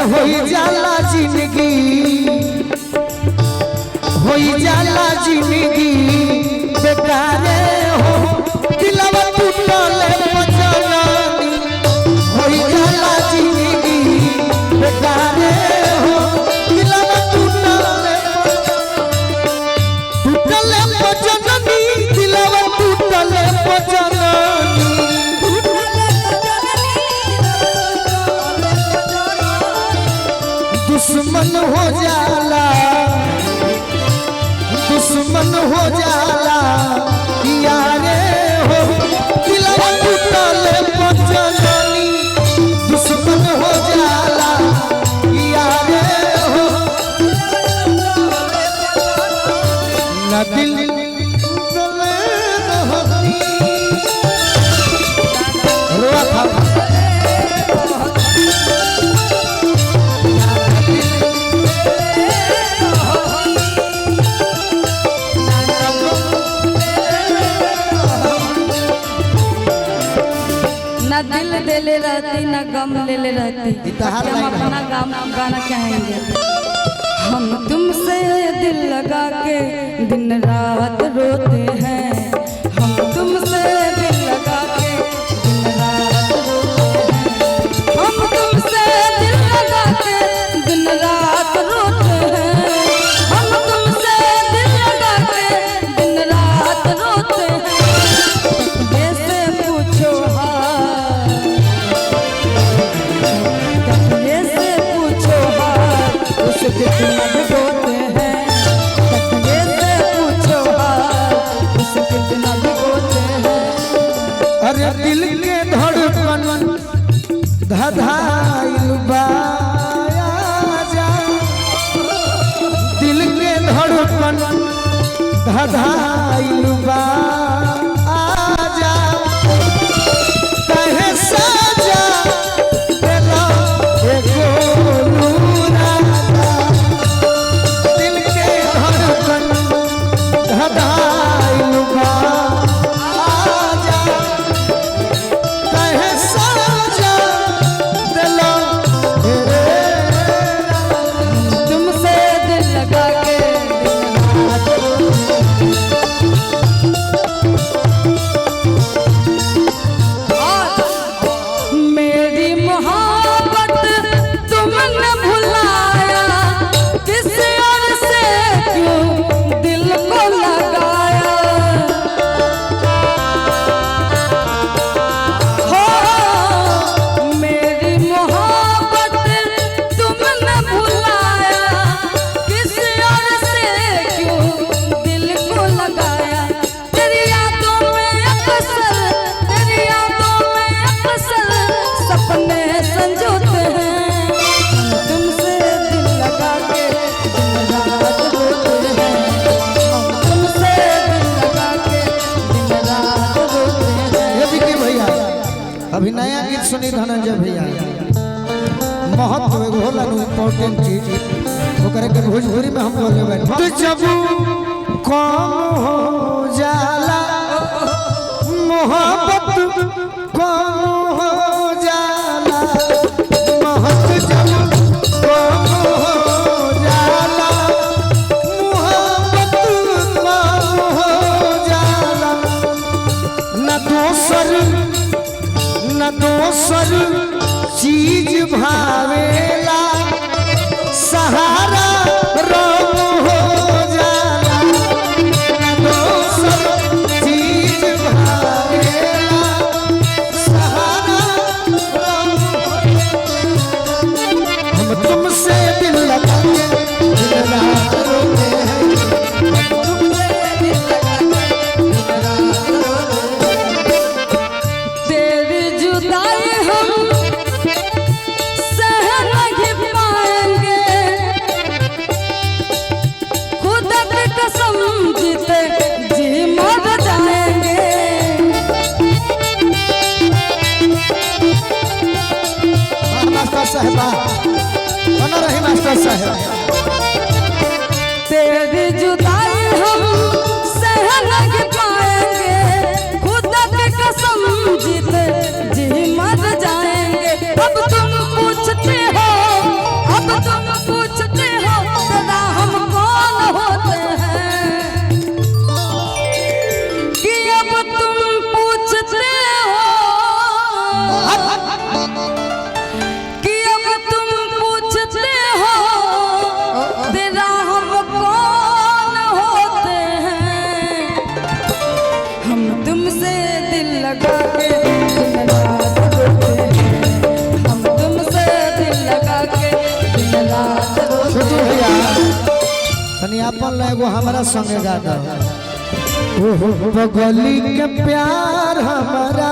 हो जाला जिंदगी हो जाला जिंदगी बेकार हो दिलवा टूटल पचलानी हो जाला जिंदगी बेकार हो दिलवा टूटल पचलानी दिलवा टूटल पचलानी दुश्मन हो जाला यारे हो दिलवा टूटल पचलानी दुश्मन हो जाला यारे हो ना दिल रोआ था दिल देले रहती ना गम लेले रहती हम अपना गाना कहेंगे। हम तुमसे दिल लगा के दिन रात रोते हैं हम तुमसे दिल लगा के दिन रात रोते हैं हम तुमसे दिल लगा के दिन रात रोते हैं हम तुमसे दिल लगा के दिन रात रोते हैं जैसे पूछो कितना भिगोते हैं तकने से पूछो उसे कितना भिगोते हैं। अरे दिल के धड़कन धधाइल बा दिल के धड़कन धधाइल बा आजा कहे साजा देला एगो अभी नया गीत सुनी धनंजय भैया महत्व एगो होला इम्पोर्टेंट चीज ओकरे के भोजपुरी में हम बोले बैठे जब कम हो जाला मोहब्बत कम हो जाला महत्व जब कम हो जाला मोहब्बत कम हो जाला न दोसर चीज भावेला सहारा रब हो जाला न दोसर चीज भावेला सहारा हम तुमसे दिल लगा के दिन रात रोते हैं साहबा बना रही मास्टर साहब तेरी जुदाई हम सह नहीं पाएंगे खुदा की कसम जीते जी मर जाएंगे अब तुम पूछते हो अपन एगो हमारा संगे गा दो बगली के प्यार हमारा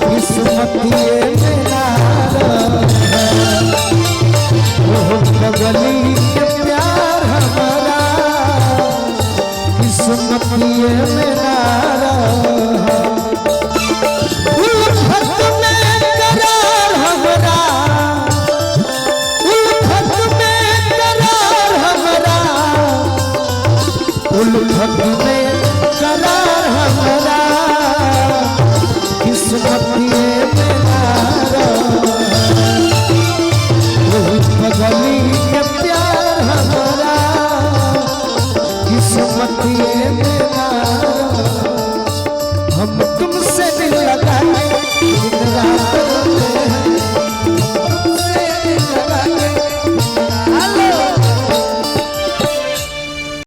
किस्मत ये मेरा